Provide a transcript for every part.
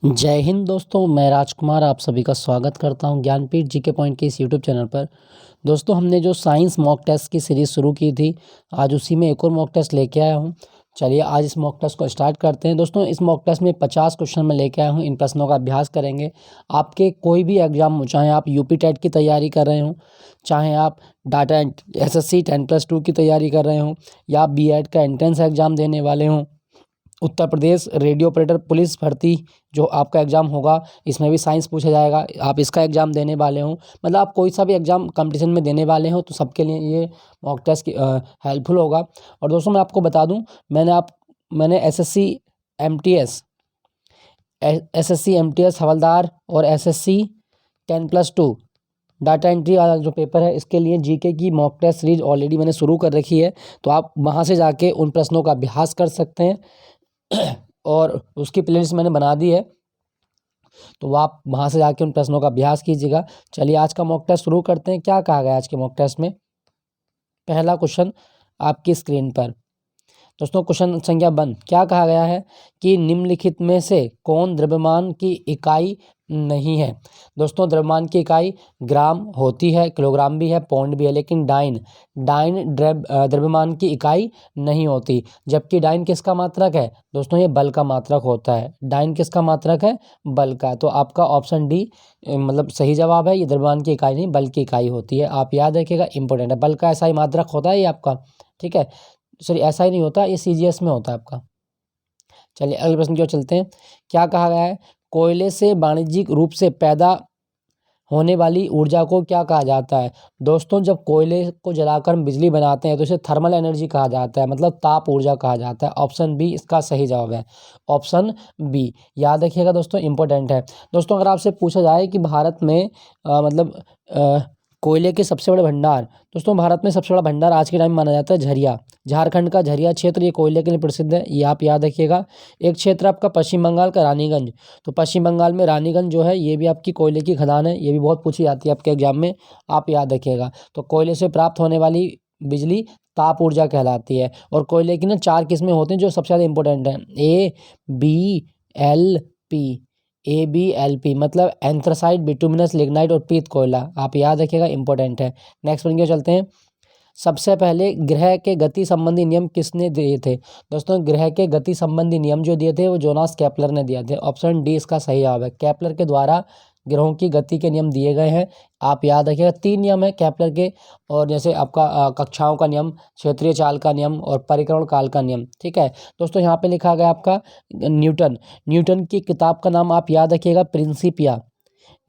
जय हिंद दोस्तों, मैं राजकुमार आप सभी का स्वागत करता हूं ज्ञानपीठ जीके पॉइंट के इस यूट्यूब चैनल पर। दोस्तों, हमने जो साइंस मॉक टेस्ट की सीरीज़ शुरू की थी, आज उसी में एक और मॉक टेस्ट लेके आया हूं। चलिए आज इस मॉक टेस्ट को स्टार्ट करते हैं। दोस्तों, इस मॉक टेस्ट में 50 क्वेश्चन मैं लेके आया हूं। इन प्रश्नों का अभ्यास करेंगे। आपके कोई भी एग्जाम हो, चाहे आप यूपी टेट की तैयारी कर रहे हो, चाहे आप डाटा एसएससी 10+2 की तैयारी कर रहे हो, या आप बीएड का एंट्रेंस एग्जाम देने वाले हों, Uttar Pradesh radio operator police भर्ती जो आपका एग्ज़ाम होगा, इसमें भी साइंस पूछा जाएगा, आप इसका एग्ज़ाम देने वाले हो, मतलब आप कोई सा भी एग्ज़ाम कंपटीशन में देने वाले हो, तो सबके लिए ये मॉक टेस्ट हेल्पफुल होगा। और दोस्तों, मैं आपको बता दूं, मैंने एसएससी एमटीएस हवलदार और एसएससी 10+2 डाटा एंट्री वाला जो पेपर है, इसके लिए जीके की मॉक टेस्ट सीरीज ऑलरेडी मैंने शुरू कर रखी है, तो आप वहाँ से जाके उन प्रश्नों का अभ्यास कर सकते हैं और उसकी प्लेलिस्ट मैंने बना दी है, तो आप वहाँ से जाके उन प्रश्नों का अभ्यास कीजिएगा। चलिए आज का मॉक टेस्ट शुरू करते हैं। क्या कहा गया आज के मॉक टेस्ट में? पहला क्वेश्चन आपकी स्क्रीन पर। दोस्तों, क्वेश्चन संख्या 1 क्या कहा गया है कि निम्नलिखित में से कौन द्रव्यमान की इकाई नहीं है? दोस्तों, द्रव्यमान की इकाई ग्राम होती है, किलोग्राम भी है, पौंड भी है, लेकिन डाइन डाइन द्रव्यमान की इकाई नहीं होती। जबकि डाइन किसका मात्रक है? दोस्तों, ये बल का मात्रक होता है। डाइन किसका मात्रक है? बल का। तो आपका ऑप्शन डी मतलब सही जवाब है। ये द्रव्यमान की इकाई नहीं, बल की इकाई होती है। आप याद रखिएगा, इंपॉर्टेंट है। बल का ऐसा ही मात्रक होता है ये आपका, ठीक है। सॉरी, ऐसा ही नहीं होता, ये सीजीएस में होता है आपका। चलिए अगले प्रश्न की ओर चलते हैं। क्या कहा गया है? कोयले से वाणिज्यिक रूप से पैदा होने वाली ऊर्जा को क्या कहा जाता है? दोस्तों, जब कोयले को जलाकर हम बिजली बनाते हैं तो इसे थर्मल एनर्जी कहा जाता है, मतलब ताप ऊर्जा कहा जाता है। ऑप्शन बी इसका सही जवाब है। ऑप्शन बी याद रखिएगा दोस्तों, इंपॉर्टेंट है। दोस्तों, अगर आपसे पूछा जाए कि भारत में कोयले के सबसे बड़े भंडार, दोस्तों भारत में सबसे बड़ा भंडार आज के टाइम में माना जाता है झरिया, झारखंड का झरिया क्षेत्र, ये कोयले के लिए प्रसिद्ध है, ये आप याद रखिएगा। एक क्षेत्र आपका पश्चिम बंगाल का रानीगंज, तो पश्चिम बंगाल में रानीगंज जो है, ये भी आपकी कोयले की खदान है, ये भी बहुत पूछी जाती है आपके एग्जाम में, आप याद रखिएगा। तो कोयले से प्राप्त होने वाली बिजली ताप ऊर्जा कहलाती है। और कोयले की ना 4 किस्में होती हैं जो सबसे ज़्यादा इंपॉर्टेंट हैं। ABLP मतलब एंथ्रासाइट, बिटुमिनस, लिग्नाइट और पीत कोयला, आप याद रखिएगा, इंपॉर्टेंट है। नेक्स्ट पॉइंट की ओर चलते हैं। सबसे पहले ग्रह के गति संबंधी नियम किसने दिए थे? दोस्तों, ग्रह के गति संबंधी नियम जो दिए थे वो जोनास केपलर ने दिए थे। ऑप्शन डी इसका सही जवाब है। केपलर के द्वारा ग्रहों की गति के नियम दिए गए हैं, आप याद रखिएगा। 3 नियम है केपलर के, और जैसे आपका कक्षाओं का नियम, क्षेत्रीय चाल का नियम और परिक्रमा काल का नियम, ठीक है। दोस्तों, यहाँ पे लिखा गया आपका न्यूटन की किताब का नाम आप याद रखिएगा, प्रिंसिपिया।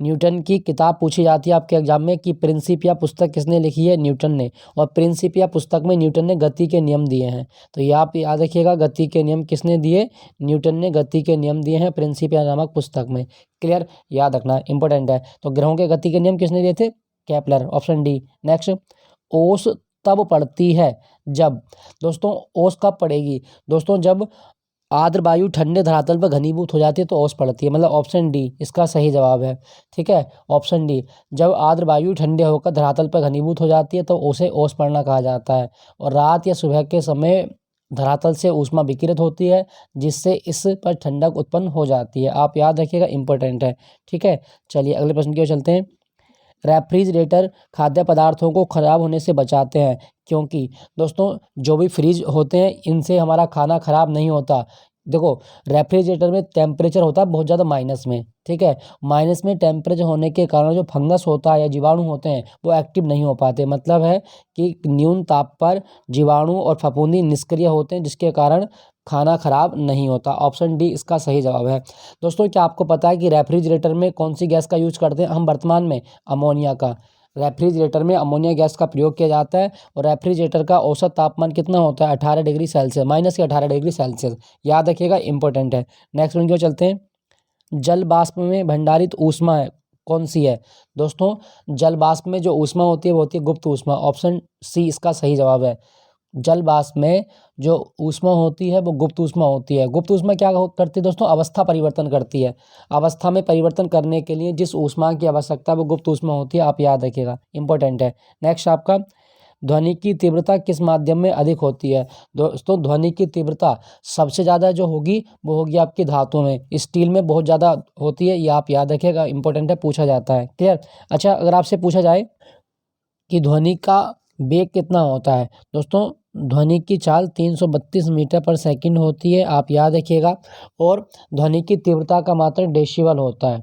न्यूटन की किताब पूछी जाती है आपके एग्जाम में कि प्रिंसिपिया पुस्तक किसने लिखी है? न्यूटन ने। और प्रिंसिपिया पुस्तक में न्यूटन ने गति के नियम दिए हैं, तो ये आप याद रखिएगा, गति के नियम किसने दिए? न्यूटन ने गति के नियम दिए हैं प्रिंसिपिया नामक पुस्तक में। क्लियर, याद रखना इंपॉर्टेंट है। तो ग्रहों के गति के नियम किसने दिए थे? Kepler, option D. नेक्स्ट, ओस तब पड़ती है जब, दोस्तों ओस कब पड़ेगी? दोस्तों, जब आर्द्र वायु ठंडे धरातल पर घनीभूत हो जाती है तो ओस पड़ती है, मतलब ऑप्शन डी इसका सही जवाब है, ठीक है। ऑप्शन डी, जब आर्द्र वायु ठंडे होकर धरातल पर घनीभूत हो जाती है तो उसे ओस पड़ना कहा जाता है। और रात या सुबह के समय धरातल से ऊष्मा विकिरित होती है, जिससे इस पर ठंडक उत्पन्न हो जाती है, आप याद रखिएगा, इंपॉर्टेंट है, ठीक है। चलिए अगले प्रश्न की ओर चलते हैं। रेफ्रिजरेटर खाद्य पदार्थों को खराब होने से बचाते हैं, क्योंकि दोस्तों जो भी फ्रिज होते हैं इनसे हमारा खाना खराब नहीं होता। देखो, रेफ्रिजरेटर में टेम्परेचर होता है बहुत ज़्यादा माइनस में, ठीक है। माइनस में टेम्परेचर होने के कारण जो फंगस होता है या जीवाणु होते हैं वो एक्टिव नहीं हो पाते, मतलब है कि न्यून ताप पर जीवाणु और फफूंदी निष्क्रिय होते हैं, जिसके कारण खाना खराब नहीं होता। ऑप्शन डी इसका सही जवाब है। दोस्तों, क्या आपको पता है कि रेफ्रिजरेटर में कौन सी गैस का यूज करते हैं हम वर्तमान में? अमोनिया का। रेफ्रिजरेटर में अमोनिया गैस का प्रयोग किया जाता है। और रेफ्रिजरेटर का औसत तापमान कितना होता है? 18 डिग्री सेल्सियस, माइनस या 18 डिग्री सेल्सियस, याद रखिएगा, इंपॉर्टेंट है। नेक्स्ट वन की ओर चलते हैं। जल वाष्प में भंडारित ऊष्मा है कौन सी है? दोस्तों, जल वाष्प में जो ऊष्मा होती है वो होती है गुप्त ऊष्मा। ऑप्शन सी इसका सही जवाब है। जल वाष्प में जो ऊष्मा होती है वो गुप्त ऊष्मा होती है। गुप्त ऊष्मा क्या करती है दोस्तों? अवस्था परिवर्तन करती है। अवस्था में परिवर्तन करने के लिए जिस ऊष्मा की आवश्यकता है वो गुप्त ऊष्मा होती है, आप याद रखिएगा, इंपॉर्टेंट है। नेक्स्ट आपका ध्वनि की तीव्रता किस माध्यम में अधिक होती है? दोस्तों ध्वनि की तीव्रता सबसे ज़्यादा जो होगी वो होगी आपकी धातु में, स्टील में बहुत ज़्यादा होती है, ये आप याद रखिएगा, इंपॉर्टेंट है, पूछा जाता है। क्लियर? अच्छा, अगर आपसे पूछा जाए कि ध्वनि का वेग कितना होता है, दोस्तों ध्वनि की चाल 332 मीटर पर सेकंड होती है, आप याद रखिएगा। और ध्वनि की तीव्रता का मात्रक डेसिबल होता है।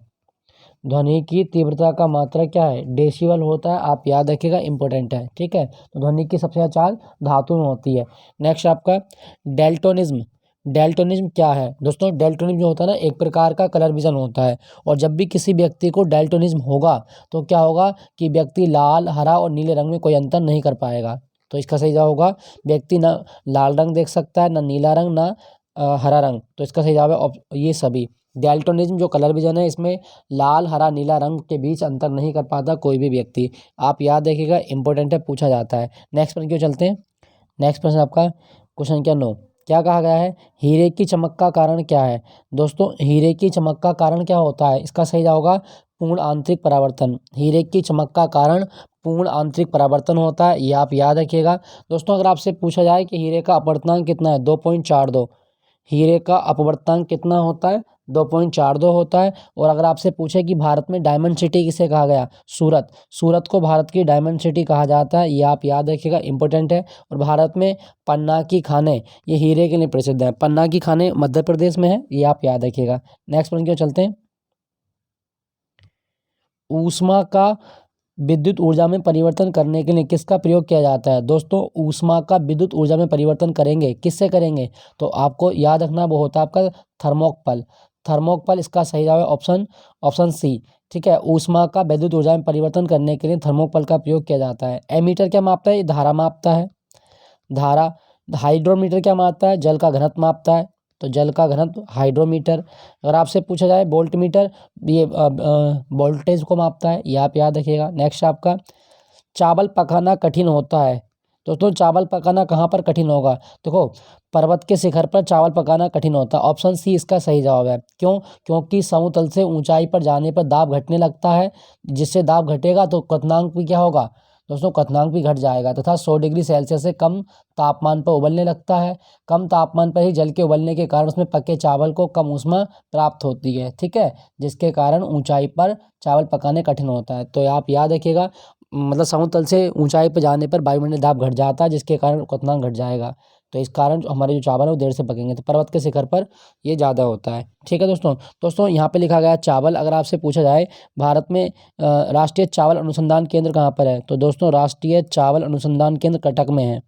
ध्वनि की तीव्रता का मात्रक क्या है? डेसिबल होता है, आप याद रखिएगा, इंपॉर्टेंट है। ठीक है, तो ध्वनि की सबसे ज़्यादा चाल धातु में होती है। नेक्स्ट आपका डेल्टोनिज्म। डेल्टोनिज्म क्या है? दोस्तों डेल्टोनिज्म जो होता है ना, एक प्रकार का कलर विजन होता है, और जब भी किसी व्यक्ति को डेल्टोनिज्म होगा तो क्या होगा कि व्यक्ति लाल, हरा और नीले रंग में कोई अंतर नहीं कर पाएगा। तो इसका सही जवाब होगा, व्यक्ति ना लाल रंग देख सकता है, ना नीला रंग, ना हरा रंग। तो इसका सही जवाब है ये सभी। डेल्टोनिज्म जो कलर विजन है, इसमें लाल, हरा, नीला रंग के बीच अंतर नहीं कर पाता कोई भी व्यक्ति, आप याद रखिएगा, इंपॉर्टेंट है, पूछा जाता है। नेक्स्ट प्रश्न क्यों चलते हैं। नेक्स्ट प्रश्न आपका क्वेश्चन संख्या 9, क्या कहा गया है? हीरे की चमक का कारण क्या है? दोस्तों हीरे की चमक का कारण क्या होता है? इसका सही जवाब होगा पूर्ण आंतरिक परावर्तन। हीरे की चमक का कारण पूर्ण आंतरिक परावर्तन होता है, ये आप याद रखिएगा। दोस्तों अगर आपसे पूछा जाए कि हीरे का अपवर्तनांक कितना है, 2.42। हीरे का अपवर्तनांक कितना होता है? 2.42 होता है। और अगर आपसे पूछे कि भारत में डायमंड सिटी किसे कहा गया? सूरत। सूरत को भारत की डायमंड सिटी कहा जाता है, ये आप याद रखिएगा, इंपॉर्टेंट है। और भारत में पन्ना की खानें ये हीरे के लिए प्रसिद्ध है। पन्ना की खानें मध्य प्रदेश में है, ये आप याद रखिएगा। नेक्स्ट प्रश्न क्यों चलते हैं। ऊष्मा का विद्युत ऊर्जा में परिवर्तन करने के लिए किसका प्रयोग किया जाता है? दोस्तों ऊष्मा का विद्युत ऊर्जा में परिवर्तन करेंगे, किससे करेंगे? तो आपको याद रखना वो होता है आपका थर्मोकपल। थर्मोकपल इसका सही जवाब है ऑप्शन सी। ठीक है, ऊष्मा का विद्युत ऊर्जा में परिवर्तन करने के लिए थर्मोकपल का प्रयोग किया जाता है। एमीटर क्या मापता है? ये धारा मापता है, धारा। हाइड्रोमीटर क्या मापता है? जल का घनत्व मापता है, तो जल का घनत्व हाइड्रोमीटर। अगर आपसे पूछा जाए वोल्ट मीटर, ये वोल्टेज को मापता है, ये आप याद रखिएगा। नेक्स्ट आपका चावल पकाना कठिन होता है। दोस्तों चावल पकाना कहाँ पर कठिन होगा? देखो पर्वत के शिखर पर चावल पकाना कठिन होता है, ऑप्शन सी इसका सही जवाब है। क्यों? क्योंकि समतल से ऊंचाई पर जाने पर दाब घटने लगता है, जिससे दाब घटेगा तो क्वथनांक भी क्या होगा? दोस्तों क्वथनांक भी घट जाएगा, तथा 100 डिग्री सेल्सियस से कम तापमान पर उबलने लगता है। कम तापमान पर ही जल के उबलने के कारण उसमें पके चावल को कम ऊष्मा प्राप्त होती है। ठीक है, जिसके कारण ऊंचाई पर चावल पकाने कठिन होता है। तो आप याद रखिएगा, मतलब समतल से ऊंचाई पर जाने पर वायुमंडलीय दाब घट जाता है, जिसके कारण क्वथनांक घट जाएगा। तो इस कारण हमारे जो चावल है वो देर से पकेंगे, तो पर्वत के शिखर पर ये ज़्यादा होता है। ठीक है दोस्तों यहाँ पे लिखा गया है चावल। अगर आपसे पूछा जाए भारत में राष्ट्रीय चावल अनुसंधान केंद्र कहाँ पर है, तो दोस्तों राष्ट्रीय चावल अनुसंधान केंद्र कटक में है।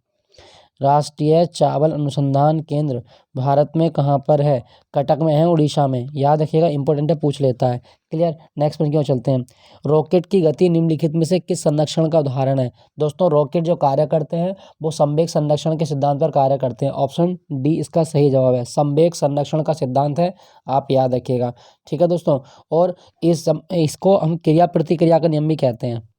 राष्ट्रीय चावल अनुसंधान केंद्र भारत में कहाँ पर है? कटक में है, उड़ीसा में, याद रखिएगा, इंपॉर्टेंट है, पूछ लेता है। क्लियर? नेक्स्ट प्रश्न क्यों चलते हैं। रॉकेट की गति निम्नलिखित में से किस संरक्षण का उदाहरण है? दोस्तों रॉकेट जो कार्य करते हैं वो संवेग संरक्षण के सिद्धांत पर कार्य करते हैं, ऑप्शन डी इसका सही जवाब है। संवेग संरक्षण का सिद्धांत है, आप याद रखिएगा। ठीक है दोस्तों, और इसको हम क्रिया प्रतिक्रिया का नियम भी कहते हैं।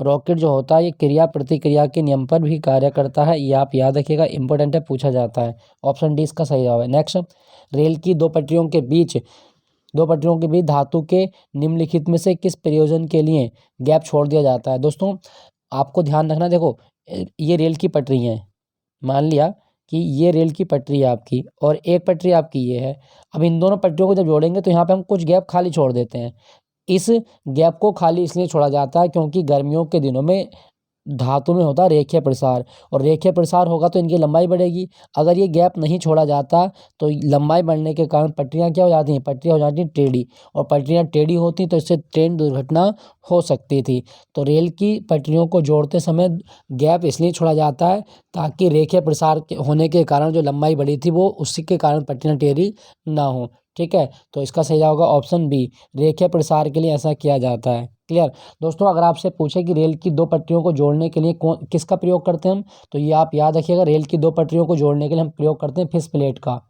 रॉकेट जो होता है ये क्रिया प्रतिक्रिया के नियम पर भी कार्य करता है, ये आप याद रखिएगा, इंपॉर्टेंट है, पूछा जाता है। ऑप्शन डी इसका सही जवाब है। नेक्स्ट, रेल की दो पटरियों के बीच धातु के निम्नलिखित में से किस प्रयोजन के लिए गैप छोड़ दिया जाता है? दोस्तों आपको ध्यान रखना, देखो ये रेल की पटरी है, मान लिया कि ये रेल की पटरी है आपकी और एक पटरी आपकी ये है। अब इन दोनों पटरियों को जब जोड़ेंगे तो यहाँ पे हम कुछ गैप खाली छोड़ देते हैं। इस गैप को खाली इसलिए छोड़ा जाता है क्योंकि गर्मियों के दिनों में धातु में होता है रेखीय प्रसार, और रेखीय प्रसार होगा तो इनकी लंबाई बढ़ेगी। अगर ये गैप नहीं छोड़ा जाता तो लंबाई बढ़ने के कारण पटरियाँ क्या हो जाती हैं? पटरियाँ हो जाती हैं टेढ़ी, और पटरियाँ टेढ़ी होती तो इससे ट्रेन दुर्घटना हो सकती थी। तो रेल की पटरियों को जोड़ते समय गैप इसलिए छोड़ा जाता है ताकि रेखीय प्रसार होने के कारण जो लंबाई बढ़ी थी वो उसी के कारण पटरियाँ टेढ़ी ना हो। ठीक है, तो इसका सही जवाब होगा ऑप्शन बी, रेखीय प्रसार के लिए ऐसा किया जाता है। क्लियर? दोस्तों अगर आपसे पूछे कि रेल की दो पटरियों को जोड़ने के लिए किसका प्रयोग करते हैं हम, तो ये आप याद रखिएगा, रेल की दो पटरियों को जोड़ने के लिए हम प्रयोग करते हैं फिश प्लेट का।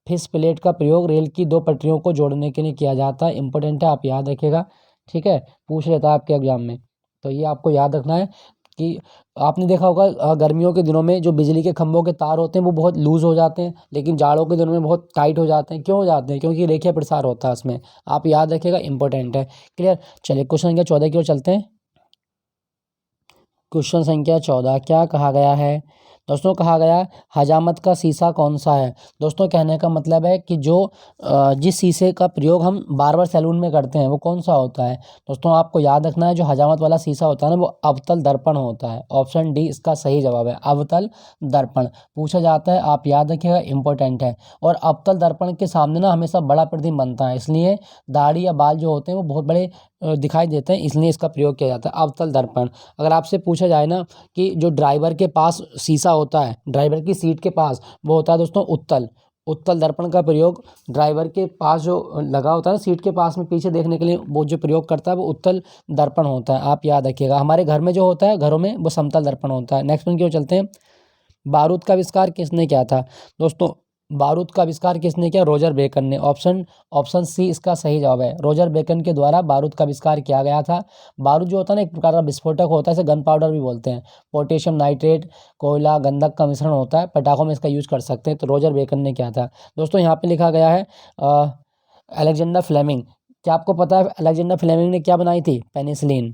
फिश प्लेट का प्रयोग रेल की दो पटरियों को जोड़ने के लिए किया जाता है, इंपॉर्टेंट है, आप याद रखिएगा। ठीक है, पूछ लेता है आपके एग्जाम में, तो ये आपको याद रखना है कि आपने देखा होगा गर्मियों के दिनों में जो बिजली के खंभों के तार होते हैं वो बहुत लूज हो जाते हैं, लेकिन जाड़ों के दिनों में बहुत टाइट हो जाते हैं। क्यों हो जाते हैं? क्योंकि रेखीय प्रसार होता है उसमें, आप याद रखिएगा, इंपॉर्टेंट है। क्लियर? चलिए क्वेश्चन संख्या 14 की ओर चलते हैं। क्वेश्चन संख्या 14 क्या कहा गया है? दोस्तों कहा गया हजामत का शीशा कौन सा है? दोस्तों कहने का मतलब है कि जो जिस शीशे का प्रयोग हम बार बार सैलून में करते हैं वो कौन सा होता है? दोस्तों आपको याद रखना है जो हजामत वाला शीशा होता है ना वो अवतल दर्पण होता है। ऑप्शन डी इसका सही जवाब है, अवतल दर्पण पूछा जाता है, आप याद रखिएगा, इंपॉर्टेंट है। और अवतल दर्पण के सामने ना हमेशा बड़ा प्रतिबिंब बनता है, इसलिए दाढ़ी या बाल जो होते हैं वो बहुत बड़े दिखाई देते हैं, इसलिए इसका प्रयोग किया जाता है अवतल दर्पण। अगर आपसे पूछा जाए ना कि जो ड्राइवर के पास शीशा होता है, ड्राइवर की सीट के पास, वो होता है दोस्तों उत्तल। उत्तल दर्पण का प्रयोग ड्राइवर के पास जो लगा होता है ना सीट के पास में पीछे देखने के लिए, वो जो प्रयोग करता है वो उत्तल दर्पण होता है, आप याद रखिएगा। हमारे घर में जो होता है घरों में वो समतल दर्पण होता है। नेक्स्ट पॉइंट की ओर चलते हैं। बारूद का आविष्कार किसने किया था? दोस्तों बारूद का आविष्कार किसने किया? रॉजर बेकन ने। ऑप्शन सी इसका सही जवाब है, रॉजर बेकन के द्वारा बारूद का आविष्कार किया गया था। बारूद जो होता है ना एक प्रकार का विस्फोटक होता है, इसे गन पाउडर भी बोलते हैं। पोटेशियम नाइट्रेट, कोयला, गंधक का मिश्रण होता है, पटाखों में इसका यूज कर सकते हैं, तो रॉजर बेकन ने किया था। दोस्तों यहाँ पे लिखा गया है अलेक्जेंडर फ्लेमिंग। क्या आपको पता है अलेक्जेंडर फ्लेमिंग ने क्या बनाई थी? पेनिसिलिन।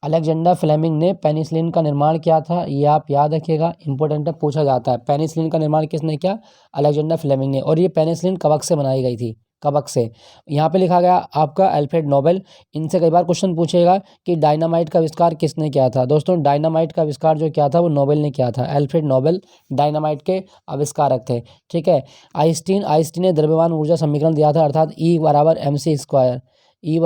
अलेक्जेंडर फ्लेमिंग ने पेनिसिलिन का निर्माण किया था, ये आप याद रखिएगा, इंपॉर्टेंट है, पूछा जाता है। पेनिसिलिन का निर्माण किसने किया? अलेक्जेंडर फ्लेमिंग ने। और ये पेनिसिलिन कवक से बनाई गई थी, कवक से। यहाँ पे लिखा गया आपका अल्फ्रेड नोबेल। इनसे कई बार क्वेश्चन पूछेगा कि डायनामाइट का आविष्कार किसने किया था? दोस्तों डायनामाइट का आविष्कार जो किया था वो नोबेल ने किया था, अल्फ्रेड नोबेल डायनामाइट के आविष्कारक थे। ठीक है। आइंस्टीन ने द्रव्यमान ऊर्जा समीकरण दिया था, अर्थात E = mc²। E =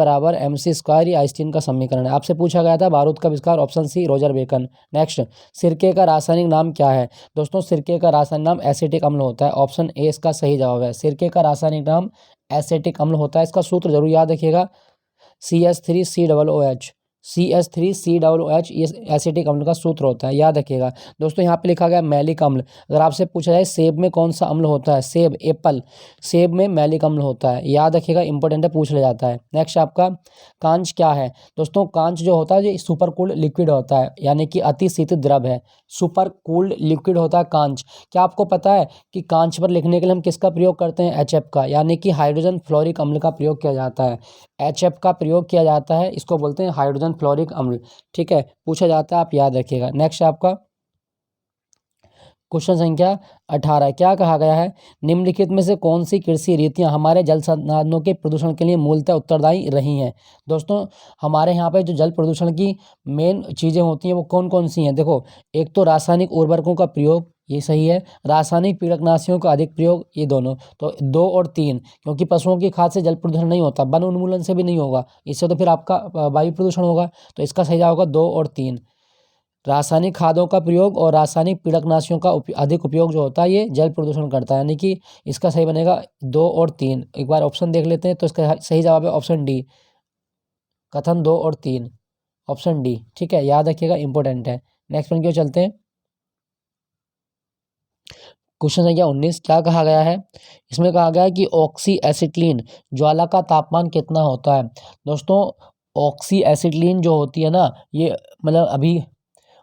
mc², ये आइंस्टीन का समीकरण है। आपसे पूछा गया था बारूद का आविष्कार, option C Roger Bacon. Next, सिरके का रासायनिक नाम क्या है? दोस्तों सिरके का रासायनिक नाम एसिटिक अम्ल होता है, ऑप्शन ए इसका सही जवाब है। सिरके का रासायनिक नाम एसिटिक अम्ल होता है, इसका सूत्र जरूर याद रखिएगा, CH3COOH। CH3COOH ये एसिटिक अम्ल का सूत्र होता है, याद रखिएगा। दोस्तों यहाँ पे लिखा गया मैलिक अम्ल। अगर आपसे पूछा जाए सेब में कौन सा अम्ल होता है? सेब, एप्पल, सेब में मैलिक अम्ल होता है, याद रखिएगा, इंपॉर्टेंट है, पूछ लिया जाता है। नेक्स्ट आपका कांच क्या है? दोस्तों कांच जो होता है ये सुपर कूल्ड लिक्विड होता है, यानी कि अति शीतल द्रव है। सुपर कूल्ड लिक्विड होता है कांच। क्या आपको पता है कि कांच पर लिखने के लिए हम किसका प्रयोग करते हैं? HF का, यानी कि हाइड्रोजन फ्लोरिक अम्ल का प्रयोग किया जाता है। HF का प्रयोग किया जाता है, इसको बोलते हैं हाइड्रोजन फ्लोरिक अम्ल। ठीक है, पूछा जाता है, आप याद रखिएगा। नेक्स्ट आपका क्वेश्चन संख्या 18 क्या कहा गया है? निम्नलिखित में से कौन सी कृषि रीतियां हमारे जल संसाधनों के प्रदूषण के लिए मूलतः उत्तरदायी रही हैं? दोस्तों हमारे यहाँ पे जो जल प्रदूषण की मेन चीज़ें होती हैं वो कौन कौन सी हैं? देखो, एक तो रासायनिक उर्वरकों का प्रयोग, ये सही है। रासायनिक कीटनाशियों का अधिक प्रयोग, ये दोनों। तो 2 और 3, क्योंकि पशुओं की खाद से जल प्रदूषण नहीं होता, वन उन्मूलन से भी नहीं होगा, इससे तो फिर आपका वायु प्रदूषण होगा। तो इसका सही जवाब होगा 2 और 3। रासायनिक खादों का प्रयोग और रासायनिक कीटनाशियों का अधिक उपयोग जो होता है ये जल प्रदूषण करता है, यानी कि इसका सही बनेगा 2 और 3। एक बार ऑप्शन देख लेते हैं, तो इसका सही जवाब है ऑप्शन डी, कथन 2 और 3, ऑप्शन डी। ठीक है, याद रखिएगा, इंपॉर्टेंट है। नेक्स्ट पॉइंट की ओर चलते हैं। क्वेश्चन संख्या 19 क्या कहा गया है? इसमें कहा गया है कि ऑक्सी एसिटिलीन ज्वाला का तापमान कितना होता है? दोस्तों ऑक्सी एसिटिलीन जो होती है ना, ये मतलब अभी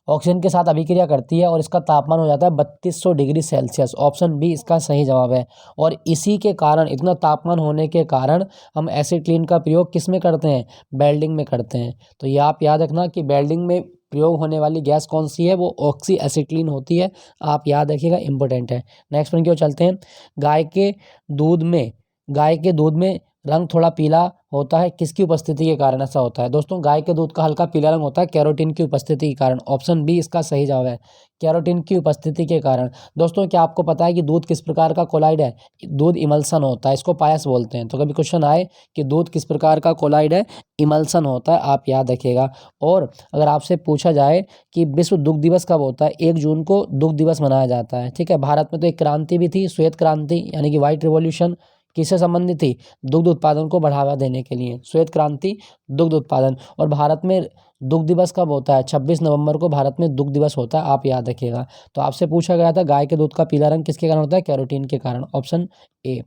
ऑक्सीजन के साथ अभिक्रिया करती है और इसका तापमान हो जाता है 3200 डिग्री सेल्सियस, ऑप्शन बी इसका सही जवाब है। और इसी के कारण, इतना तापमान होने के कारण हम एसिटिलीन का प्रयोग किस में करते हैं? वेल्डिंग में करते हैं। तो ये आप याद रखना कि वेल्डिंग में प्रयोग होने वाली गैस कौन सी है? वो ऑक्सी एसिटिलीन होती है, आप याद रखिएगा, इंपॉर्टेंट है। नेक्स्ट पॉइंट की ओर चलते हैं। गाय के दूध में रंग थोड़ा पीला होता है, किसकी उपस्थिति के कारण ऐसा होता है? दोस्तों गाय के दूध का हल्का पीला रंग होता है कैरोटीन की उपस्थिति के कारण, ऑप्शन बी इसका सही जवाब है, कैरोटीन की उपस्थिति के कारण। दोस्तों क्या आपको पता है कि दूध किस प्रकार का कोलाइड है? दूध इमल्सन होता है, इसको पायस बोलते हैं। तो कभी क्वेश्चन आए कि दूध किस प्रकार का कोलाइड है, इमल्सन होता है, आप याद रखिएगा। और अगर आपसे पूछा जाए कि विश्व दुग्ध दिवस कब होता है? 1 जून को दुग्ध दिवस मनाया जाता है। ठीक है, भारत में तो एक क्रांति भी थी, श्वेत क्रांति, यानी कि व्हाइट रिवॉल्यूशन, किससे संबंधित थी? दुग्ध उत्पादन को बढ़ावा देने के लिए, श्वेत क्रांति, दुग्ध उत्पादन। और भारत में दुग्ध दिवस कब होता है? 26 नवंबर को भारत में दुग्ध दिवस होता है, आप याद रखिएगा। तो आपसे पूछा गया था गाय के दूध का पीला रंग किसके कारण होता है? कैरोटीन के कारण, ऑप्शन ए।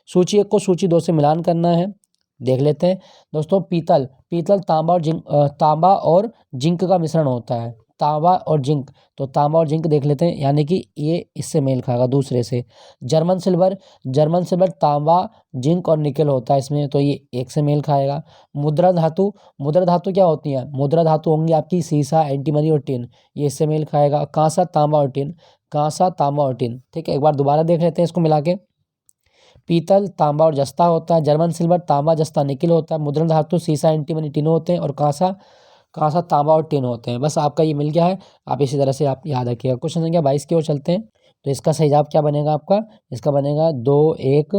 सूची 1 को सूची 2 से मिलान करना है, देख लेते हैं। दोस्तों पीतल तांबा और जिंक का मिश्रण होता है। तांबा और जिंक, तो तांबा और जिंक देख लेते हैं, यानी कि ये इससे मेल खाएगा दूसरे से। जर्मन सिल्वर, जर्मन सिल्वर तांबा जिंक और निकल होता है इसमें, तो ये एक से मेल खाएगा। मुद्रा धातु, मुद्रा धातु क्या होती है, मुद्रा धातु होंगी आपकी सीसा, एंटीमनी और टिन, ये इससे मेल खाएगा। कांसा, तांबा और टिन, कांसा, तांबा और टिन, ठीक है। एक बार दोबारा देख लेते हैं इसको मिला के। पीतल तांबा और जस्ता होता है, जर्मन सिल्वर तांबा जस्ता निकिल होता है, मुद्रण धातु सीसा एंटीमनी टिन होते हैं, और कांसा, कांसा तांबा और टिन होते हैं। बस आपका ये मिल गया है, आप इसी तरह से आप याद रखिएगा। क्वेश्चन संख्या 22 की ओर चलते हैं। तो इसका सही जवाब क्या बनेगा आपका, इसका बनेगा 2 1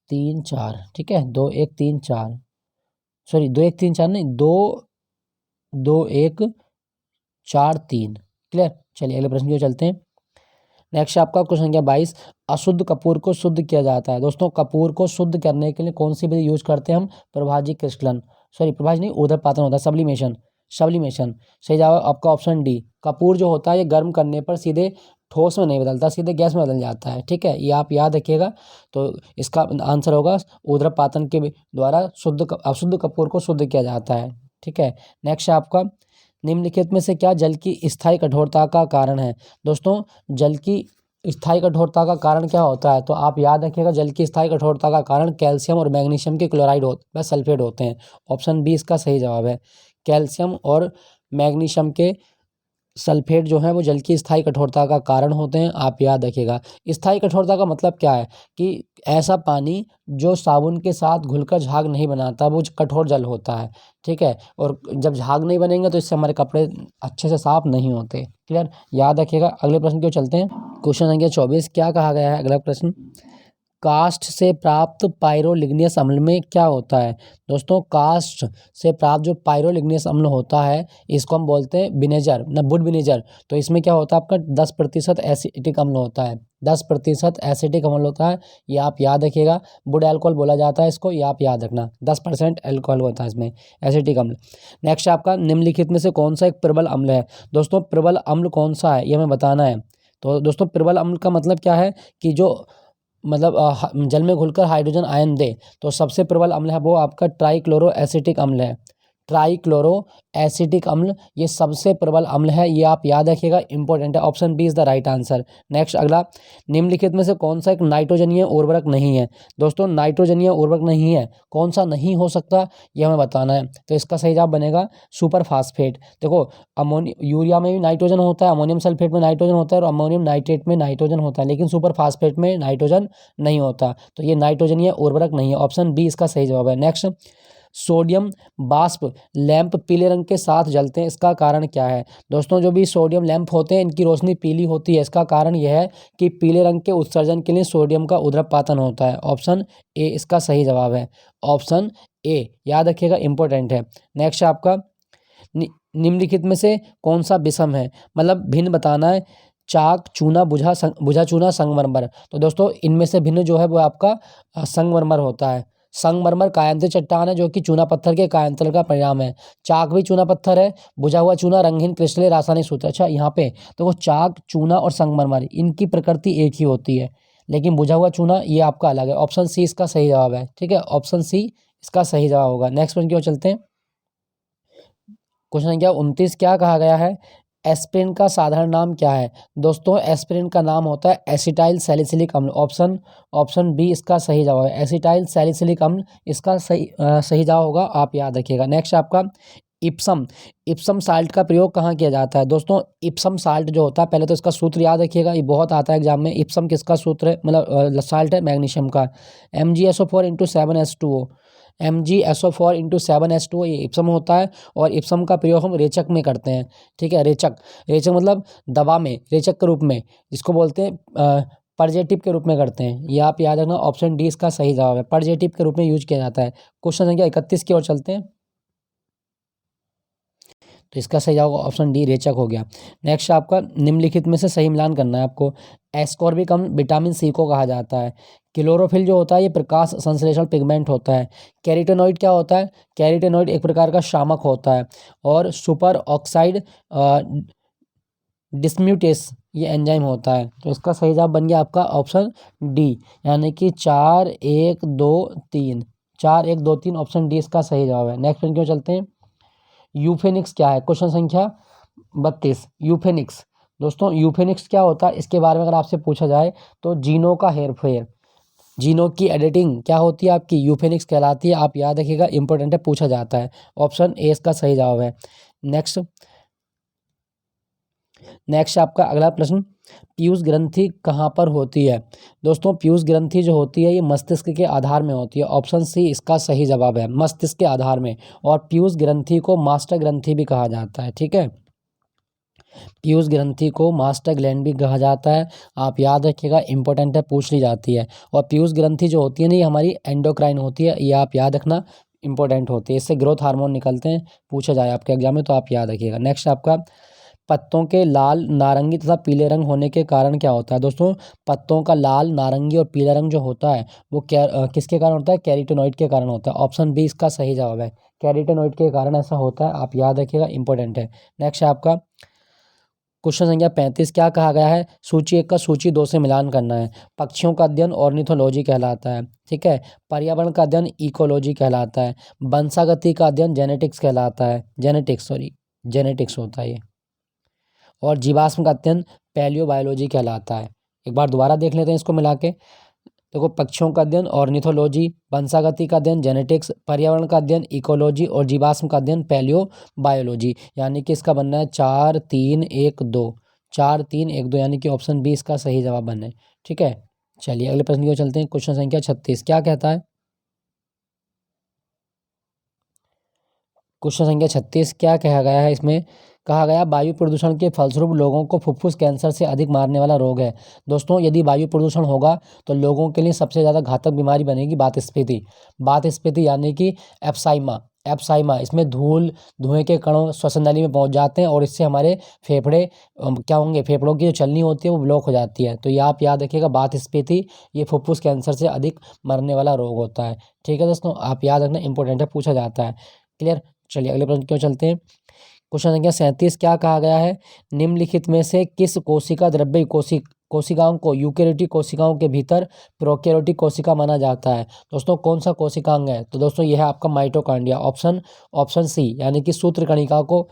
3 4, ठीक है, 2 1 3 4, सॉरी 2 1 3 4 नहीं, 2 2 1 4 3, क्लियर। चलिए अगले प्रश्न की ओर चलते हैं। नेक्स्ट आपका क्वेश्चन संख्या 22, अशुद्ध कपूर को शुद्ध किया जाता है। दोस्तों कपूर को शुद्ध करने के लिए कौन सी विधि यूज करते हैं हम, प्रभाजी क्रिस्टलन, सॉरी प्रभाजी नहीं, ऊर्ध्वपातन होता है, सब्लिमेशन, सब्लिमेशन। सही जवाब आपका ऑप्शन डी। कपूर जो होता है ये गर्म करने पर सीधे ठोस में नहीं बदलता, सीधे गैस में बदल जाता है, ठीक है, ये आप याद रखिएगा। तो इसका आंसर होगा ऊर्ध्वपातन के द्वारा अशुद्ध कपूर को शुद्ध किया जाता है, ठीक है। नेक्स्ट आपका, निम्नलिखित में से क्या जल की स्थायी कठोरता का कारण है। दोस्तों जल की स्थायी कठोरता का कारण क्या होता है, तो आप याद रखिएगा, जल की स्थायी कठोरता का कारण कैल्शियम और मैग्नीशियम के क्लोराइड व सल्फेट होते हैं। ऑप्शन बी इसका सही जवाब है। कैल्शियम और मैग्नीशियम के सल्फेट जो है वो जल की स्थायी कठोरता का कारण होते हैं, आप याद रखिएगा। स्थायी कठोरता का मतलब क्या है कि ऐसा पानी जो साबुन के साथ घुलकर झाग नहीं बनाता, वो कठोर जल होता है, ठीक है। और जब झाग नहीं बनेंगे तो इससे हमारे कपड़े अच्छे से साफ नहीं होते, क्लियर, याद रखिएगा। अगले प्रश्न की ओर चलते हैं। क्वेश्चन संख्या 24, क्या कहा गया है अगला प्रश्न, कास्ट से प्राप्त पायरोलिग्नियस अम्ल में क्या होता है। दोस्तों कास्ट से प्राप्त जो पायरोलिग्नियस अम्ल होता है इसको हम बोलते हैं विनेगर, ना वुड विनेगर। तो इसमें क्या होता है आपका 10% एसिटिक अम्ल होता है, 10% एसिटिक अम्ल होता है, ये आप याद रखिएगा। वुड एल्कोहल बोला जाता है इसको, ये आप याद रखना, 10% एल्कोहल होता है इसमें, एसिटिक अम्ल। नेक्स्ट आपका, निम्नलिखित में से कौन सा एक प्रबल अम्ल है। दोस्तों प्रबल अम्ल कौन सा है ये हमें बताना है। तो दोस्तों प्रबल अम्ल का मतलब क्या है कि जो मतलब जल में घुलकर हाइड्रोजन आयन दे, तो सबसे प्रबल अम्ल है वो आपका ट्राइक्लोरो एसिटिक अम्ल है। ट्राइक्लोरो एसिटिक अम्ल ये सबसे प्रबल अम्ल है, ये आप याद रखिएगा, इंपॉर्टेंट है। Option B is the right answer. Next अगला, निम्नलिखित में से कौन सा एक नाइट्रोजनीय उर्वरक नहीं है। दोस्तों नाइट्रोजनीय उर्वरक नहीं है, कौन सा नहीं हो सकता ये हमें बताना है। तो इसका सही जवाब बनेगा सुपर फास्फेट। देखो यूरिया में भी नाइट्रोजन होता है, अमोनियम सल्फेट में नाइट्रोजन होता है और अमोनियम नाइट्रेट में नाइट्रोजन होता है, लेकिन सुपर फास्फेट में नाइट्रोजन नहीं होता, तो ये नाइट्रोजनीय उर्वरक नहीं है। ऑप्शन बी इसका सही जवाब है। नेक्स्ट, सोडियम बाष्प लैंप पीले रंग के साथ जलते हैं, इसका कारण क्या है। दोस्तों जो भी सोडियम लैंप होते हैं इनकी रोशनी पीली होती है, इसका कारण यह है कि पीले रंग के उत्सर्जन के लिए सोडियम का ऊर्ध्वपातन होता है। ऑप्शन ए इसका सही जवाब है, ऑप्शन ए याद रखिएगा, इंपॉर्टेंट है। नेक्स्ट आपका, निम्नलिखित में से कौन सा विषम है, मतलब भिन्न बताना है। चाक, चूना, बुझा चूना, संगमरमर। तो दोस्तों इनमें से भिन्न जो है वो आपका संगमरमर होता है। संगमरमर कायांतर चट्टान है जो कि चूना पत्थर के कायांतर का परिणाम है। चाक भी चूना पत्थर है, बुझा हुआ चूना रंगहीन क्रिस्टलीय रासायनिक सूत्र। अच्छा यहाँ पे तो वो चाक, चूना और संगमरमर इनकी प्रकृति एक ही होती है, लेकिन बुझा हुआ चूना ये आपका अलग है। ऑप्शन सी इसका सही जवाब है, ठीक है, ऑप्शन सी इसका सही जवाब होगा। नेक्स्ट प्रश्न की ओर चलते हैं। क्वेश्चन संख्या 29, क्या कहा गया है, एस्पिरिन का साधारण नाम क्या है। दोस्तों एस्पिरिन का नाम होता है एसिटाइल सैलिसिलिक अम्ल। ऑप्शन बी इसका सही जवाब है, एसिटाइल सैलिसिलिक अम्ल इसका सही जवाब होगा, आप याद रखिएगा। नेक्स्ट आपका, इप्सम साल्ट का प्रयोग कहाँ किया जाता है। दोस्तों इप्सम साल्ट जो होता है, पहले तो इसका सूत्र याद रखिएगा, ये बहुत आता है एग्जाम में। इप्सम किसका सूत्र है, मतलब साल्ट है मैग्नीशियम का, MgSO4 × 7H2O, MgSO4 × 7H2O ये इप्सम होता है। और इप्सम का प्रयोग हम रेचक में करते हैं, ठीक है, रेचक मतलब दवा में रेचक के रूप में, जिसको बोलते हैं परजेटिव के रूप में करते हैं, ये आप याद रखना। ऑप्शन डी इसका सही जवाब है, परजेटिव के रूप में यूज किया जाता है। क्वेश्चन संख्या 31 की ओर चलते हैं। तो इसका सही जवाब ऑप्शन डी रेचक हो गया। नेक्स्ट आपका, निम्नलिखित में से सही मिलान करना है आपको। एस्कॉर्बिक अम्ल विटामिन सी को कहा जाता है। क्लोरोफिल जो होता है ये प्रकाश संश्लेषण पिगमेंट होता है। कैरोटीनॉइड क्या होता है, कैरोटीनॉइड एक प्रकार का शामक होता है। और सुपर ऑक्साइड डिस्म्यूटेस ये एंजाइम होता है। तो इसका सही जवाब बन गया आपका ऑप्शन डी, यानी कि 4 1 2 3, 4 1 2 3, ऑप्शन डी इसका सही जवाब है। नेक्स्ट प्रश्न क्यों चलते हैं। यूफेनिक्स क्या है, क्वेश्चन संख्या 32 यूफेनिक्स। दोस्तों यूफेनिक्स क्या होता है, इसके बारे में अगर आपसे पूछा जाए तो जीनों का हेरफेर, जीनों की एडिटिंग क्या होती है आपकी, यूफेनिक्स कहलाती है। आप याद रखिएगा, इंपॉर्टेंट है, पूछा जाता है। ऑप्शन ए इसका सही जवाब है। नेक्स्ट नेक्स्ट आपका अगला प्रश्न, पीयूष ग्रंथि कहाँ पर होती है। दोस्तों पीयूष ग्रंथि जो होती है ये मस्तिष्क के आधार में होती है। ऑप्शन सी इसका सही जवाब है, मस्तिष्क के आधार में। और पीयूष ग्रंथि को मास्टर ग्रंथि भी कहा जाता है। ठीक है, पीयूष ग्रंथि को मास्टर ग्लैंड भी कहा जाता है। आप याद रखिएगा, इंपॉर्टेंट है, पूछ ली जाती है। और पीयूष ग्रंथि जो होती है ना, ये हमारी एंडोक्राइन होती है, ये आप याद रखना, इंपॉर्टेंट होती है। इससे ग्रोथ हार्मोन निकलते हैं, पूछा जाए आपके एग्जाम में तो आप याद रखिएगा। नेक्स्ट आपका, पत्तों के लाल, नारंगी तथा पीले रंग होने के कारण क्या होता है। दोस्तों पत्तों का लाल, नारंगी और पीला रंग जो होता है वो क्या किसके कारण होता है, कैरोटीनॉइड के कारण होता है। ऑप्शन बी इसका सही जवाब है, कैरोटीनॉइड के कारण ऐसा होता है। आप याद रखिएगा, इंपॉर्टेंट है। नेक्स्ट है आपका क्वेश्चन संख्या 35, क्या कहा गया है, सूची 1 का सूची 2 से मिलान करना है। पक्षियों का अध्ययन ऑर्निथोलॉजी कहलाता है। ठीक है, पर्यावरण का अध्ययन इकोलॉजी कहलाता है। वंशागति का अध्ययन जेनेटिक्स कहलाता है, जेनेटिक्स होता है ये। और जीवाश्म का अध्ययन पैलियोबायोलॉजी कहलाता है। एक बार दोबारा देख लेते हैं इसको मिला के। देखो, पक्षियों का अध्ययन ऑर्निथोलॉजी, वंशागति का अध्ययन जेनेटिक्स, पर्यावरण का अध्ययन इकोलॉजी और जीवाश्म का अध्ययन पैलियोबायोलॉजी। यानी कि इसका बनना है 4 3 1 2, 4 3 1 2, यानी कि ऑप्शन बी इसका सही जवाब बनना है। ठीक है, चलिए अगले प्रश्न की ओर चलते हैं। क्वेश्चन संख्या 36 क्या कहता है, क्वेश्चन संख्या 36 क्या कहा गया है इसमें, कहा गया वायु प्रदूषण के फलस्वरूप लोगों को फुफ्फुस कैंसर से अधिक मारने वाला रोग है। दोस्तों यदि वायु प्रदूषण होगा तो लोगों के लिए सबसे ज़्यादा घातक बीमारी बनेगी वातस्फीति यानी कि एप्साइमा। इसमें धुएं के कणों श्वसन नली में पहुंच जाते हैं और इससे हमारे फेफड़े क्या होंगे, फेफड़ों की जो चलनी होती है वो ब्लॉक हो जाती है। तो ये आप याद रखिएगा, वातस्फीति ये फुफ्फुस कैंसर से अधिक मरने वाला रोग होता है। ठीक है दोस्तों, आप याद रखना, इंपॉर्टेंट है, पूछा जाता है। क्लियर, चलिए अगले प्रश्न की ओर चलते हैं। क्वेश्चन संख्या 37 क्या कहा गया है, निम्नलिखित में से किस कोशिका द्रव्य कोशिकाओं को यूकेरियोटिक कोशिकाओं के भीतर प्रोकैरियोटिक कोशिका माना जाता है। दोस्तों कौन सा कोशिकांग है, तो दोस्तों यह है आपका माइटोकॉन्ड्रिया। ऑप्शन सी यानी कि सूत्रकणिका को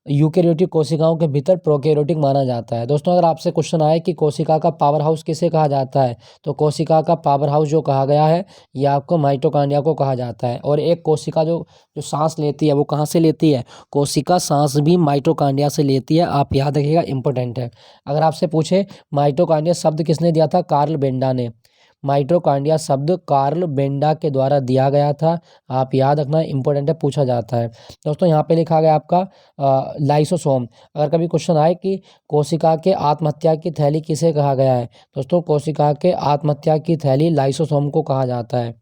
यूकेरियोटिक कोशिकाओं के भीतर प्रोकैरियोटिक माना जाता है। दोस्तों अगर आपसे क्वेश्चन आए कि कोशिका का पावर हाउस किसे कहा जाता है, तो कोशिका का पावर हाउस जो कहा गया है ये आपको माइटोकॉन्ड्रिया को कहा जाता है। और एक कोशिका जो जो सांस लेती है वो कहाँ से लेती है, कोशिका सांस भी माइटोकॉन्ड्रिया से लेती है। आप याद रखिएगा, इंपॉर्टेंट है। अगर आपसे पूछे माइटोकॉन्ड्रिया शब्द किसने दिया था, कार्ल बेंडा ने। माइटोकॉन्ड्रिया शब्द कार्ल बेंडा के द्वारा दिया गया था। आप याद रखना, इंपॉर्टेंट है, पूछा जाता है। दोस्तों यहाँ पे लिखा गया आपका लाइसोसोम। अगर कभी क्वेश्चन आए कि कोशिका के आत्महत्या की थैली किसे कहा गया है, दोस्तों कोशिका के आत्महत्या की थैली लाइसोसोम को कहा जाता है।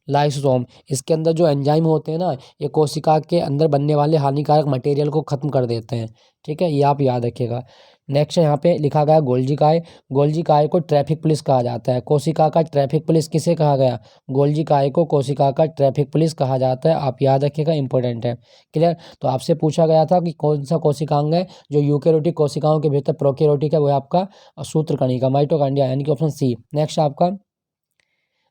लाइसोसोम, इसके अंदर जो एंजाइम होते हैं ना, ये कोशिका के अंदर बनने वाले हानिकारक मटेरियल को खत्म कर देते हैं। ठीक है, ये आप याद रखिएगा। नेक्स्ट यहाँ पे लिखा गया गोल्जी काय। गोल्जी काय को ट्रैफिक पुलिस कहा जाता है। कोशिका का ट्रैफिक पुलिस किसे कहा गया, गोल्जी काय को कोशिका का ट्रैफिक पुलिस कहा जाता है। आप याद रखिएगा, इंपॉर्टेंट है। क्लियर, तो आपसे पूछा गया था कि कौन सा कोशिकांग है जो यूकेरियोटिक कोशिकाओं के भीतर प्रोकैरियोटिक है, वो है आपका सूत्रकणिका माइटोकॉन्ड्रिया यानी कि ऑप्शन सी। नेक्स्ट आपका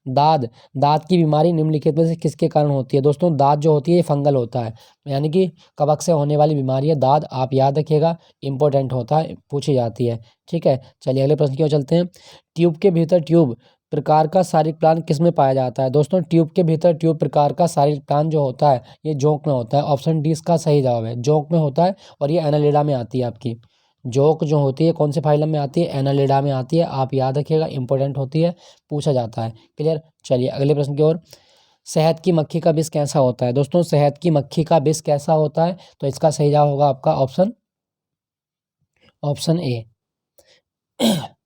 दांत की बीमारी निम्नलिखित में से किसके कारण होती है। दोस्तों दांत जो होती है ये फंगल होता है, यानी कि कवक से होने वाली बीमारी है दांत। आप याद रखिएगा, इंपॉर्टेंट होता है, पूछी जाती है। ठीक है, चलिए अगले प्रश्न की ओर चलते हैं। ट्यूब के भीतर ट्यूब प्रकार का शारीरिक प्लान किस में पाया जाता है। दोस्तों ट्यूब के भीतर ट्यूब प्रकार का शारीरिक प्लान जो होता है ये जोंक में होता है। ऑप्शन डी इसका सही जवाब है, जोंक में होता है। और ये एनालिडा में आती है आपकी। जोक जो होती है कौन से फाइलम में आती है, एनालिडा में आती है। आप याद रखिएगा, इंपॉर्टेंट होती है, पूछा जाता है। क्लियर, चलिए अगले प्रश्न की ओर। शहद की मक्खी का विष कैसा होता है। दोस्तों शहद की मक्खी का विष कैसा होता है, तो इसका सही जवाब होगा आपका ऑप्शन ए।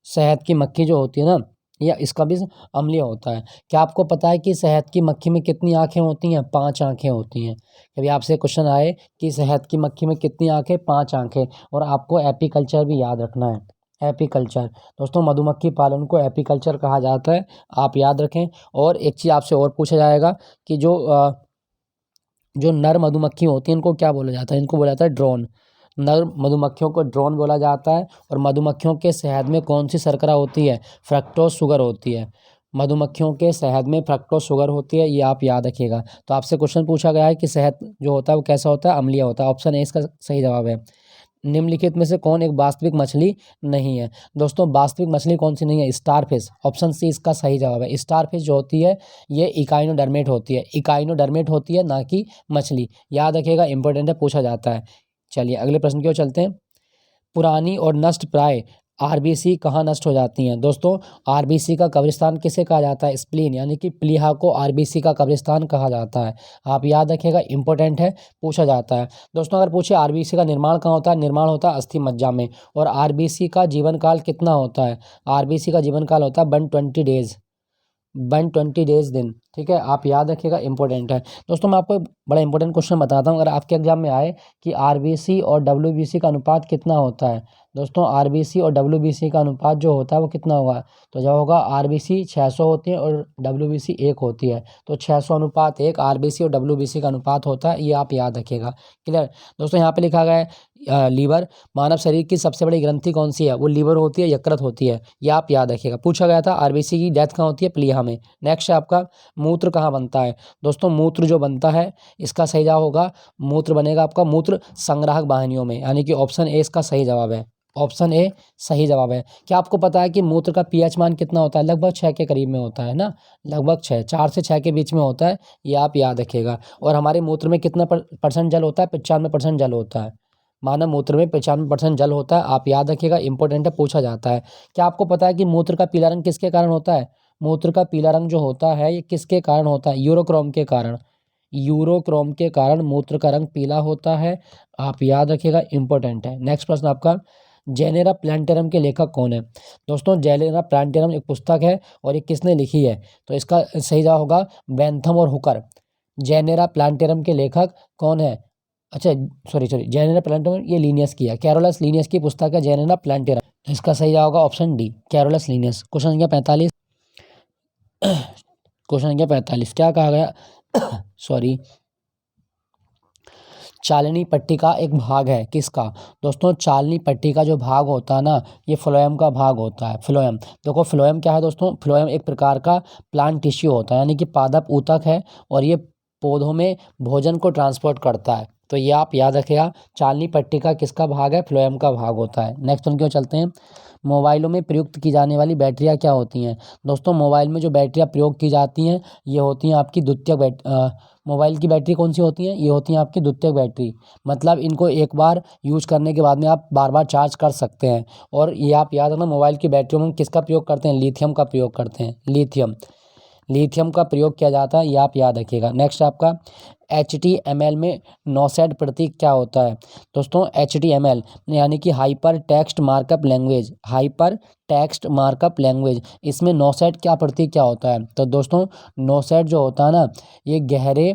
शहद की मक्खी जो होती है ना, या इसका भी अम्लीय होता है। क्या आपको पता है कि शहद की मक्खी में कितनी आंखें होती हैं, 5 आंखें होती हैं। कभी आपसे क्वेश्चन आए कि शहद की मक्खी में कितनी आंखें, 5 आंखें। और आपको एपीकल्चर भी याद रखना है, एपीकल्चर। दोस्तों मधुमक्खी पालन को एपीकल्चर कहा जाता है, आप याद रखें। और एक चीज़ आपसे और पूछा जाएगा कि जो नर मधुमक्खी होती हैं इनको क्या बोला जाता है, इनको बोला जाता है ड्रोन। नर मधुमक्खियों को ड्रोन बोला जाता है। और मधुमक्खियों के शहद में कौन सी शर्करा होती है, फ्रक्टोज शुगर होती है। मधुमक्खियों के शहद में फ्रक्टोज शुगर होती है, ये आप याद रखिएगा। तो आपसे क्वेश्चन पूछा गया है कि शहद जो होता है वो कैसा होता है, अम्लीय होता है। ऑप्शन ए इसका सही जवाब है। निम्नलिखित में से कौन एक वास्तविक मछली नहीं है? दोस्तों वास्तविक मछली कौन सी नहीं है? स्टारफिश। ऑप्शन सी इसका सही जवाब है। स्टारफिश जो होती है ये इकाइनोडर्मेट होती है, इकाइनोडर्मेट होती है, ना कि मछली। याद रखिएगा, इंपॉर्टेंट है, पूछा जाता है। चलिए अगले प्रश्न की ओर चलते हैं। पुरानी और नष्ट प्राय आरबीसी कहाँ नष्ट हो जाती हैं? दोस्तों आरबीसी का कब्रिस्तान किसे कहा जाता है? स्प्लीन यानी कि प्लीहा को आरबीसी का कब्रिस्तान कहा जाता है। आप याद रखिएगा, इंपॉर्टेंट है, पूछा जाता है। दोस्तों अगर पूछे आरबीसी का निर्माण कहाँ होता है? निर्माण होता है अस्थि मज्जा में। और आरबीसी का जीवन काल कितना होता है? आरबीसी का जीवन काल होता है 120 डेज, 120 डेज दिन। ठीक है, आप याद रखिएगा, इंपॉर्टेंट है। दोस्तों मैं आपको एक बड़ा इंपॉर्टेंट क्वेश्चन बताता हूँ, अगर आपके एग्जाम में आए कि आरबीसी और डब्ल्यूबीसी का अनुपात कितना होता है। दोस्तों आरबीसी और डब्ल्यूबीसी का अनुपात जो होता है वो कितना होगा? तो जब होगा आरबीसी 600 होती है और डब्ल्यूबीसी 1 होती है, तो 600 अनुपात 1 आरबीसी और डब्ल्यूबीसी का अनुपात होता है, ये आप याद रखिएगा। क्लियर? दोस्तों यहाँ पे लिखा गया है लीवर। मानव शरीर की सबसे बड़ी ग्रंथि कौन सी है? वो लीवर होती है, यकृत होती है, ये आप याद रखिएगा। पूछा गया था आरबीसी की डेथ कहाँ होती है? प्लीहा में। नेक्स्ट है आपका मूत्र कहाँ बनता है? दोस्तों मूत्र जो बनता है इसका सही जवाब होगा, मूत्र बनेगा आपका मूत्र संग्राहक वाहिनियों में, यानी कि ऑप्शन ए इसका सही जवाब है। ऑप्शन ए सही जवाब है। क्या आपको पता है कि मूत्र का पीएच मान कितना होता है? लगभग 6 के करीब में होता है ना, लगभग 6, 4 से 6 के बीच में होता है, ये आप याद रखिएगा। और हमारे मूत्र में कितना परसेंट जल होता है? 95% जल होता है। मानव मूत्र में 95% जल होता है, आप याद रखिएगा, इंपॉर्टेंट है, पूछा जाता है। क्या आपको पता है कि मूत्र का पीला रंग किसके कारण होता है? मूत्र का पीला रंग जो होता है ये किसके कारण होता है? यूरोक्रोम के कारण। यूरोक्रोम के कारण मूत्र का रंग पीला होता है, आप याद रखिएगा, इंपॉर्टेंट है। नेक्स्ट प्रश्न आपका, जेनेरा प्लांटेरम के लेखक कौन है? दोस्तों जेनेरा प्लांटेरम एक पुस्तक है और ये किसने लिखी है? तो इसका सही जवाब होगा बेंथम और हुकर। जेनेरा प्लांटेरम के लेखक कौन है? अच्छा सॉरी जेनेरा प्लांटेरम ये लीनियस की है, कैरोलस लीनियस की पुस्तक है जेनेरा प्लांटेरम। तो इसका सही जवाब होगा option D, Carolus Linnaeus. Question संख्या 45। क्वेश्चन संख्या 45 क्या कहा गया? सॉरी, चालनी पट्टी का एक भाग है, किसका? दोस्तों चालनी पट्टी का जो भाग होता है ना, ये फ्लोएम का भाग होता है। फ्लोएम, देखो फ्लोएम क्या है दोस्तों? फ्लोएम एक प्रकार का प्लांट टिश्यू होता है, यानी कि पादप ऊतक है, और ये पौधों में भोजन को ट्रांसपोर्ट करता है। तो ये आप याद रखिएगा, चालनी पट्टी का किसका भाग है? फ्लोएम का भाग होता है। नेक्स्ट उनके चलते हैं। मोबाइलों में प्रयुक्त की जाने वाली बैटरियाँ क्या होती हैं? दोस्तों मोबाइल में जो बैटरियाँ प्रयोग की जाती हैं ये होती हैं आपकी द्वितीयक मोबाइल की बैटरी कौन सी होती हैं? ये होती हैं आपकी द्वितीयक बैटरी, मतलब इनको एक बार यूज़ करने के बाद में आप बार बार चार्ज कर सकते हैं। और ये आप याद रखना, मोबाइल की बैटरियों में किसका प्रयोग करते हैं? लिथियम का प्रयोग करते हैं, लिथियम, लिथियम का प्रयोग किया जाता है, ये आप याद रखिएगा। नेक्स्ट आपका HTML में नौसेड प्रतीक क्या होता है? दोस्तों HTML यानी कि hyper text markup language, hyper text markup language, इसमें नौसेड क्या प्रतीक क्या होता है? तो दोस्तों नौसेड जो होता है ना, ये गहरे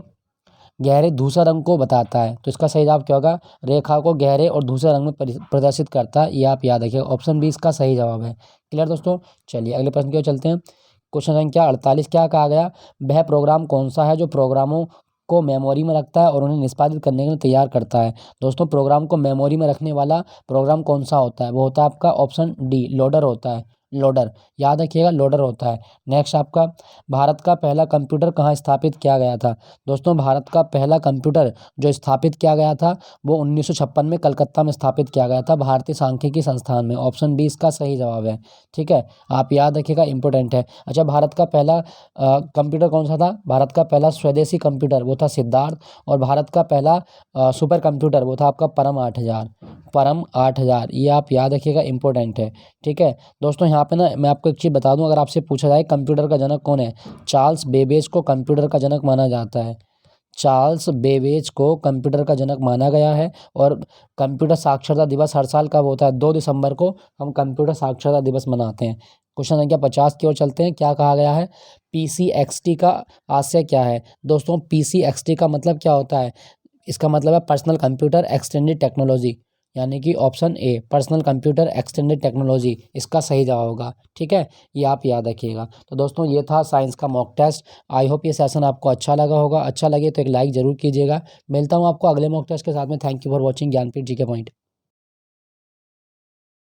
गहरे धूसर रंग को बताता है। तो इसका सही जवाब क्या होगा? रेखा को गहरे और धूसर रंग में प्रदर्शित करता है, ये आप याद रखिएगा, ऑप्शन बी इसका सही जवाब है। क्लियर दोस्तों? चलिए अगले प्रश्न की ओर चलते हैं। क्वेश्चन संख्या 48 क्या कहा गया? वह प्रोग्राम कौन सा है जो प्रोग्रामों को मेमोरी में रखता है और उन्हें निष्पादित करने के लिए तैयार करता है? दोस्तों प्रोग्राम को मेमोरी में रखने वाला प्रोग्राम कौन सा होता है? वो होता है आपका ऑप्शन डी, लोडर होता है, लोडर, याद रखिएगा, लोडर होता है। नेक्स्ट आपका, भारत का पहला कंप्यूटर कहाँ स्थापित किया गया था? दोस्तों भारत का पहला कंप्यूटर जो स्थापित किया गया था वो 1956 में कलकत्ता में स्थापित किया गया था, भारतीय सांख्यिकी संस्थान में। ऑप्शन बी इसका सही जवाब है। ठीक है, आप याद रखिएगा, इंपॉर्टेंट है। अच्छा भारत का पहला कंप्यूटर कौन सा था? भारत का पहला स्वदेशी कंप्यूटर वो था सिद्धार्थ, और भारत का पहला सुपर कंप्यूटर वो था आपका परम 8000, परम 8000, ये आप याद रखिएगा, इंपॉर्टेंट है। ठीक है दोस्तों, यहाँ पे ना मैं आपको एक चीज़ बता दूं, अगर आपसे पूछा जाए कंप्यूटर का जनक कौन है? चार्ल्स बेबेज को कंप्यूटर का जनक माना जाता है, चार्ल्स बेबेज को कंप्यूटर का जनक माना गया है। और कंप्यूटर साक्षरता दिवस हर साल कब होता है? 2 दिसंबर को हम कंप्यूटर साक्षरता दिवस मनाते हैं। क्वेश्चन संख्या 50 की ओर चलते हैं। क्या कहा गया है? PCXT का आशय क्या है? दोस्तों PCXT का मतलब क्या होता है? इसका मतलब है पर्सनल कंप्यूटर एक्सटेंडेड टेक्नोलॉजी, यानी कि option A, personal computer extended technology, इसका सही जवाब होगा। ठीक है, ये आप याद रखिएगा। तो दोस्तों ये था साइंस का मॉक टेस्ट। आई होप ये सेशन आपको अच्छा लगा होगा, अच्छा लगे तो एक लाइक ज़रूर कीजिएगा। मिलता हूँ आपको अगले मॉक टेस्ट के साथ में। Thank you for watching Gyanpeeth ji के पॉइंट।